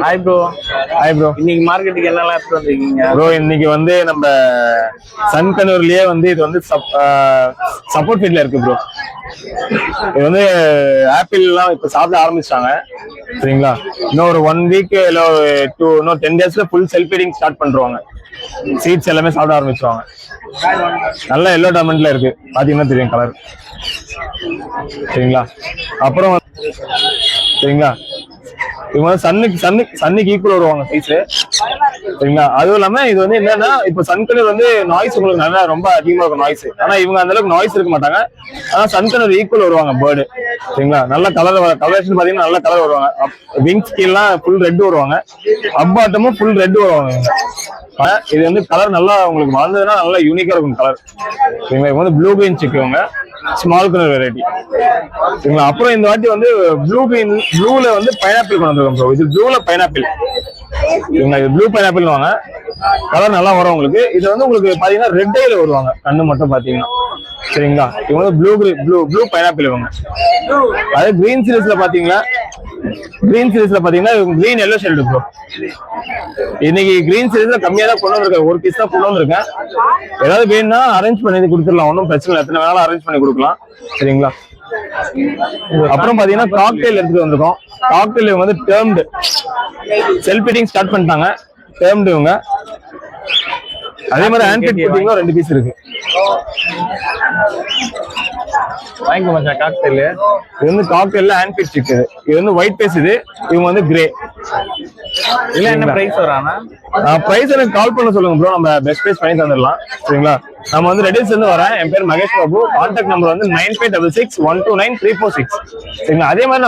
Hi bro. Hi bro. இன்னைக்கு மார்க்கெட்டுக்கு என்னெல்லாம் எடுத்து வந்திருக்கீங்க ப்ரோ? இன்னைக்கு வந்து நம்ம சன்கனூர்லயே வந்து இது வந்து சப்போர்ட் ஃபீல்ட்ல இருக்கு ப்ரோ. இது வந்து ஆப்பிள் எல்லாம் இப்ப சாப்பிட ஆரம்பிச்சிட்டாங்க சரிங்களா. இன்னும் ஒரு 1 வீக் இல்ல இன்னும் 10 டேஸ்ல ஃபுல் செல்ஃப் ஃபீடிங் ஸ்டார்ட் பண்றாங்க. சீட்ஸ் எல்லாமே சாப்பிட ஆரம்பிச்சிருவாங்க. நல்ல எல்லோ டாமண்ட்ல இருக்கு, பாத்தீங்கன்னா தெரியும் கலர் சரிங்களா. அப்புறம் சரிங்களா, இவங்க வந்து சன்னுக்கு ஈக்குவல் வருவாங்க சைஸ் சரிங்களா. அதுவும் இல்லாம இது வந்து என்னன்னா, இப்ப சன்கனூர் வந்து நாய்ஸ் உங்களுக்கு நல்லா ரொம்ப அதிகமா இருக்கும் நாய்ஸ். ஆனா இவங்க அந்த அளவுக்கு நாய்ஸ் இருக்க மாட்டாங்க. ஆனா சன்கனூர் ஈக்குவல் வருவாங்க பேர்டு சரிங்களா. நல்ல கலரேஷன் பாத்தீங்கன்னா நல்ல கலர் வருவாங்க. விங்ஸ் கீழலாம் ஃபுல் ரெட் வருவாங்க, அப்பாட்டமும் ஃபுல் ரெட் வருவாங்க. இது வந்து கலர் நல்லா உங்களுக்கு வளர்ந்ததுன்னா நல்லா யூனிக்கா இருக்கும் கலர் சரிங்களா. இவங்க வந்து ப்ளூ கிரீன் சிக்குவங்க, ஸ்மால் கலர் வெரைட்டி சரிங்களா. அப்புறம் இந்த வாட்டி வந்து ப்ளூல வந்து பைனாப்பிள் கொண்டு வந்திருக்கோம் ப்ரோ. இது ப்ளூல பைனாப்பிள் சரிங்களா. இது ப்ளூ பைனாப்பிள் வாங்க, கலர் நல்லா வரும் உங்களுக்கு. இது வந்து உங்களுக்கு பாத்தீங்கன்னா ரெட் ஐல வருவாங்க கண்ணு மட்டும் பாத்தீங்கன்னா சரிங்களா. இவங்க வந்து ப்ளூ பைனாப்பிள் இவங்க. அதே கிரீன் சீரீஸ்ல பாத்தீங்கன்னா கிரீன் எல்லோ ஷேட் ப்ரோ. இன்னைக்கு கிரீன் சீரீஸ்ல கம்மியா தான் கொண்டு வந்திருக்கேன், ஒரு பீஸ் தான் கொண்டு வந்திருக்கேன். ஏதாவது வேணும்னா அரேஞ்ச் பண்ணி கொடுத்துடலாம், ஒன்றும் பிரச்சனை இல்லை, எத்தனை வேணாலும் அரேஞ்ச் பண்ணி கொடுக்கலாம் சரிங்களா. அப்புறம் பாத்தீங்கன்னா காக்டெயில் எடுத்துட்டு வந்திருக்கோம். காக்டெயில் இவங்க வந்து டேர்ம்டு செல்ஃப் ஃபீடிங் ஸ்டார்ட் பண்ணிட்டாங்க, டேர்ம்டு இவங்க. அதே மாதிரி ஆன்டிக் புட்டிங்கும் 2 பீஸ் இருக்கு. வாங்கிக்கோ மச்சான் காக்டெயில். இது வந்து காக்டெயில்ல ஆன்டிக் சிக். இது வந்து ஒயிட் பேஸ், இது இவங்க வந்து கிரே. இல்ல என்ன பிரைஸ் வரானா? பிரைஸ் எனக்கு கால் பண்ண சொல்லுங்க ப்ரோ, நம்ம பெஸ்ட் பிரைஸ் பண்ணி தந்துடலாம் சரிங்களா. நம்ம வந்து ரெடில்ஸ் இருந்து வரேன், என் பேர் மகேஷ் பாபு. கான்டாக்ட் நம்பர் வந்து 9566129346 சரிங்களா. அதே மாதிரி